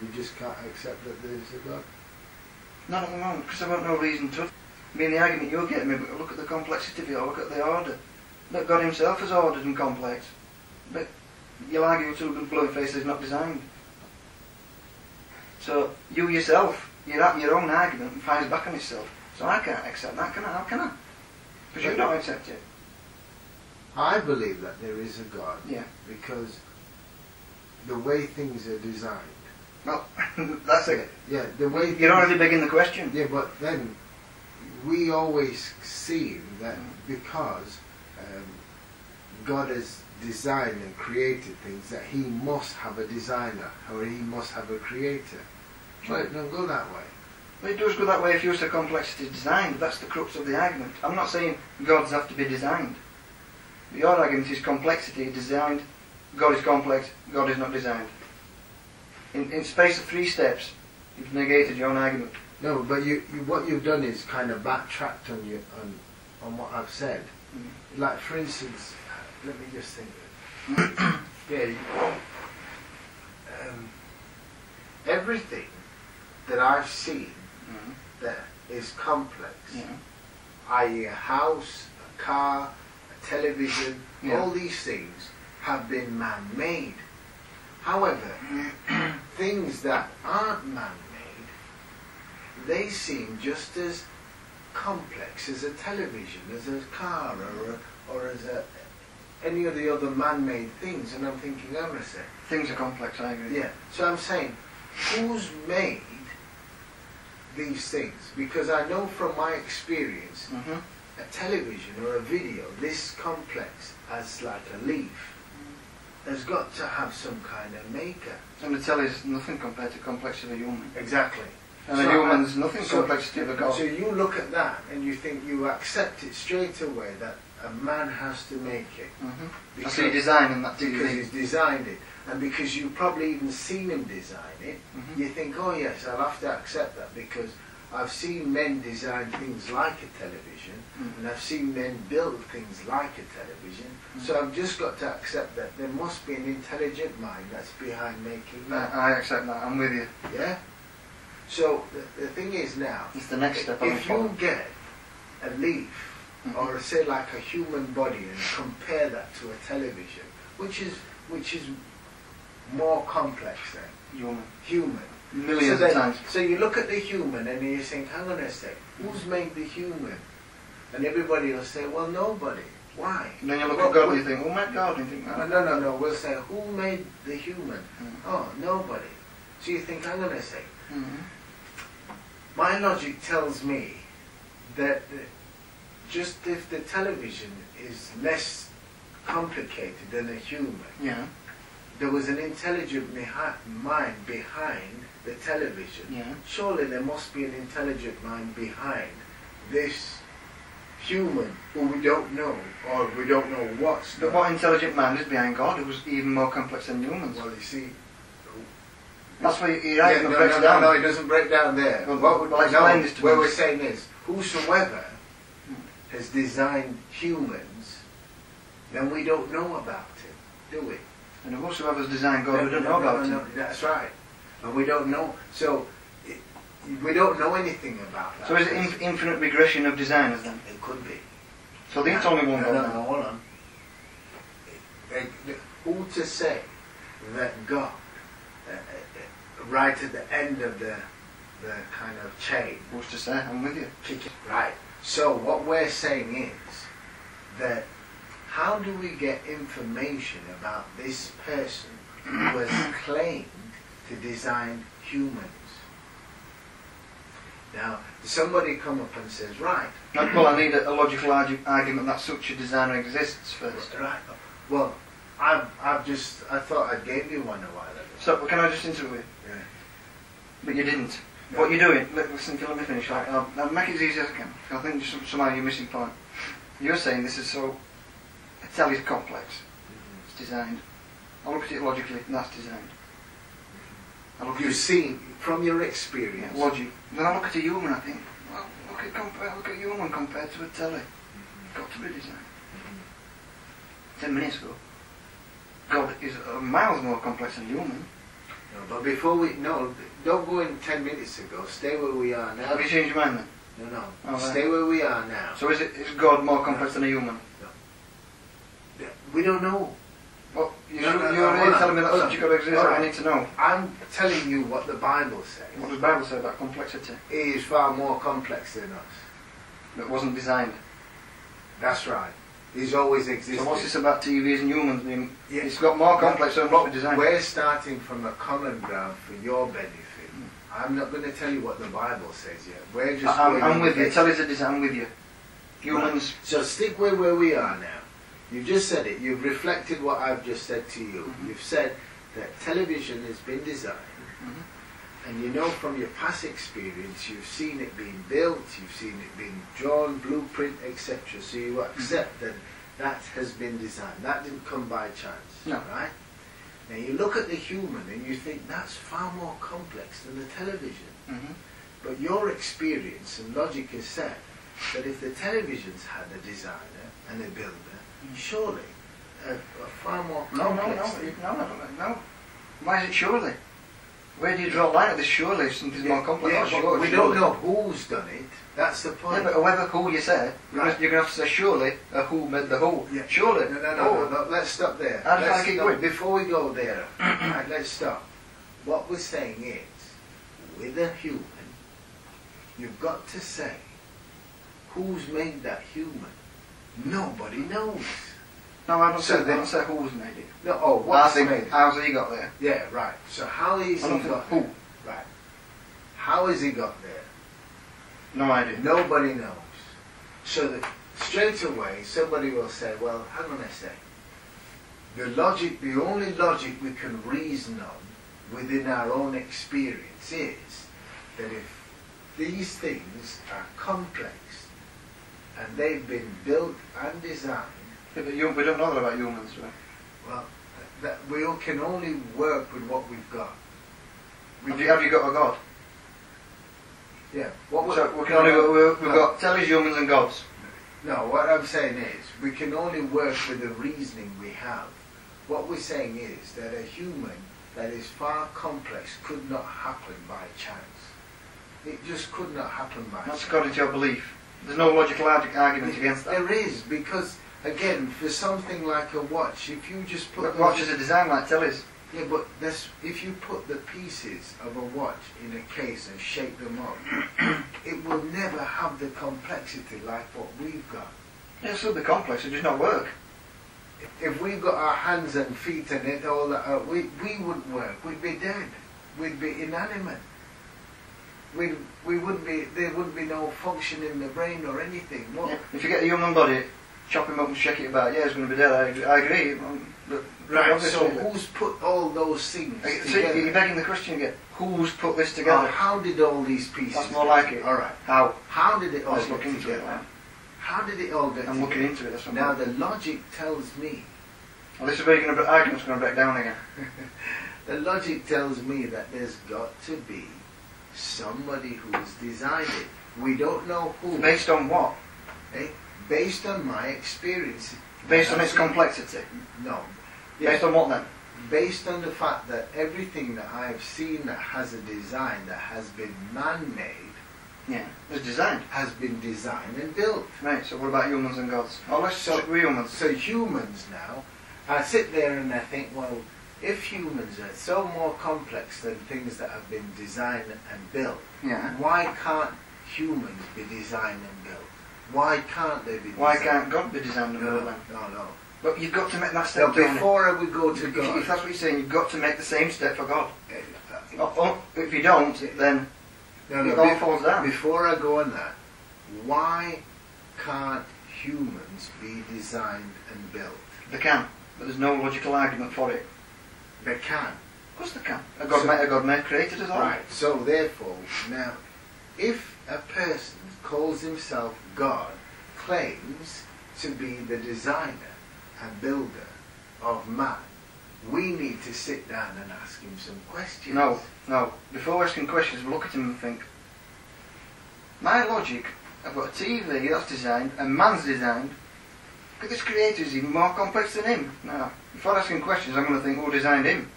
You just can't accept that there is a God. Not at the moment, because I've got no reason to. I mean, the argument you're getting me, but look at the complexity of it, or look at the order. Look, God himself is ordered and complex. But you'll argue to a blowing face is not designed. So, you yourself, you're at your own argument and fires back on itself. So I can't accept that, can I? How can I? Because you don't accept it. I believe that there is a God. Yeah. Because the way things are designed. Well, that's it. Yeah, the way you're already begging the question. Yeah, but then we always see that because God has designed and created things, that he must have a designer or he must have a creator. Well, it don't go that way. Well, it does go that way if you say complexity is designed. That's the crux of the argument. I'm not saying gods have to be designed. Your argument is complexity is designed. God is complex, God is not designed. In space of 3 steps, you've negated your own argument. No, but what you've done is kind of backtracked on what I've said. Like, for instance, let me just think. Everything that I've seen that is complex, i.e. a house, a car, a television, all these things have been man-made. However, things that aren't man-made, they seem just as complex as a television, as a car, or as any of the other man-made things. And I'm thinking, hang on a sec. Things are complex, I agree. Yeah. So I'm saying, who's made these things? Because I know from my experience, a television or a video this complex as like a leaf has got to have some kind of maker. And the telly is nothing compared to the complexity of a human. Exactly. And a human's nothing complexity of a God. So you look at that and you think you accept it straight away that a man has to make it. Because he designed that because he's designed it. And because you've probably even seen him design it, you think, oh yes, I'll have to accept that because I've seen men design things like a television, and I've seen men build things like a television, so I've just got to accept that there must be an intelligent mind that's behind making that. I accept that, I'm with you. Yeah? So the thing is now, it's the next step. If you get a leaf, or say like a human body, and compare that to a television, which is more complex than human. Millions of times. So you look at the human and you think, hang on a sec, who's made the human? And everybody will say, well, nobody. Why? And then you look at God and you think, who made God? And you think, no. We'll say, who made the human? Oh, nobody. So you think, hang on a sec. My logic tells me that just if the television is less complicated than a human, there was an intelligent mind behind the television. Surely there must be an intelligent mind behind this human who we don't know, or we don't know what's. But what intelligent mind is behind God, who was even more complex than humans? Well, you see, that's why your argument breaks down. No, it doesn't break down there. What we're saying is, whosoever has designed humans, then we don't know about him, do we? And whosoever's designed God, we don't know about him. That's right. And we don't know. So, we don't know anything about that. So is it infinite regression of designers then? It could be. So there's only one God. No, hold on. Who to say that God, right at the end of the kind of chain. Who's to say? I'm with you. Right. So what we're saying is that how do we get information about this person who has claimed to design humans? Now, somebody come up and says, right. Well, I need a logical argument that such a designer exists first. Right. Well, I thought I gave you one a while ago. So, can I just interrupt you? Yeah. But you didn't. No. What you're doing, listen, let me finish. I'll make it as easy as I can. I think somehow you're missing point. You're saying this is so, I tell you it's complex. It's designed. I look at it logically, and that's designed. You've seen, from your experience. Logic. Then I look at a human, I think, well, look at a human compared to a telly. It's got to be designed. 10 minutes ago, God is miles more complex than human. No, but before we... No, don't go in 10 minutes ago. Stay where we are now. Have you changed your mind then? No. Oh, Stay where we are now. So is God more complex than a human? No. We don't know. Well, you're already telling me that subject exists. Right. I need to know. I'm telling you what the Bible says. What does the Bible say about complexity? It is far more complex than us. That wasn't designed. That's right. He's always existed. So what's this about TVs and humans being... Yeah. It's got more complex than what we designed. We're starting from a common ground for your benefit. I'm not going to tell you what the Bible says yet. We're just... I'm with you. Tell us it is. I'm with you. Humans... Right. So stick where we are now. You've just said it. You've reflected what I've just said to you. Mm-hmm. You've said that television has been designed, and you know from your past experience, you've seen it being built, you've seen it being drawn, blueprint, etc. So you accept that that has been designed. That didn't come by chance, right? Now you look at the human and you think that's far more complex than the television. But your experience and logic has said that if the television's had a designer and a builder, surely a far more complex No. Why is it surely? Where do you draw the line at this surely? Something's more complex. Yeah, sure, we don't know who's done it. That's the point. Yeah, but whoever who you say, you're going to have to say surely a who made the who. Yeah. Surely. No. Let's stop there. Let's keep going. Before we go there, right, let's stop. What we're saying is, with a human, you've got to say, who's made that human? Nobody knows. No, I don't say who's made it. No, what's made it? How's he got there? Yeah, right. So how is he got there? Who? Right. How has he got there? No idea. Nobody knows. So that straight away somebody will say, well, hang on a sec. The only logic we can reason on within our own experience is that if these things are complex and they've been built and designed. Yeah, but we don't know that about humans, right? Well, we can only work with what we've got. Have you got a God? Yeah. We've got telehumans and gods. No, what I'm saying is, we can only work with the reasoning we have. What we're saying is that a human that is far complex could not happen by chance. It just could not happen by chance. That's according to your belief. There's no logical argument against that. There is, because, again, for something like a watch, if you just put... Watches are designed like tellies. Yeah, but if you put the pieces of a watch in a case and shake them up, it will never have the complexity like what we've got. Yeah, it'll still be complex, it'll just not work. If we've got our hands and feet and it all that, we wouldn't work. We'd be dead. We'd be inanimate. We wouldn't be. There wouldn't be no function in the brain or anything. Yeah. If you get a human body, chop him up and shake it about, yeah, it's going to be dead. I agree. Right. So who's put all those things together? You're begging the question again. Who's put this together? How did all these pieces? That's more like it. All right. How did it all get together? How did it all get together? I'm looking into it. That's now the logic tells me. Well, this is where argument's going to break down again. The logic tells me that there's got to be somebody who's designed it. We don't know who. Based on what? Based on my experience. Based on its complexity? No. Based on what then? Based on the fact that everything that I've seen that has a design that has been man-made. Yeah, it's designed. Has been designed and built. Right, so what about humans and gods? Oh, let's stick with humans. So humans now, I sit there and I think, well, if humans are so more complex than things that have been designed and built, why can't humans be designed and built? Why can't they be designed? Why can't God be designed and built then? No. But you've got to make that step. Before we go to God. If that's what you're saying, you've got to make the same step for God. If you don't, then it all falls down. Before I go on that, why can't humans be designed and built? They can, but there's no logical argument for it. They can. Of course they can. A God may create it as well. Right, so therefore, now, if a person calls himself God, claims to be the designer and builder of man, we need to sit down and ask him some questions. No. Before asking questions, look at him and think, my logic, I've got a TV that's designed, and man's designed, but this creator is even more complex than him. Now, before asking questions, I'm going to think, who designed him?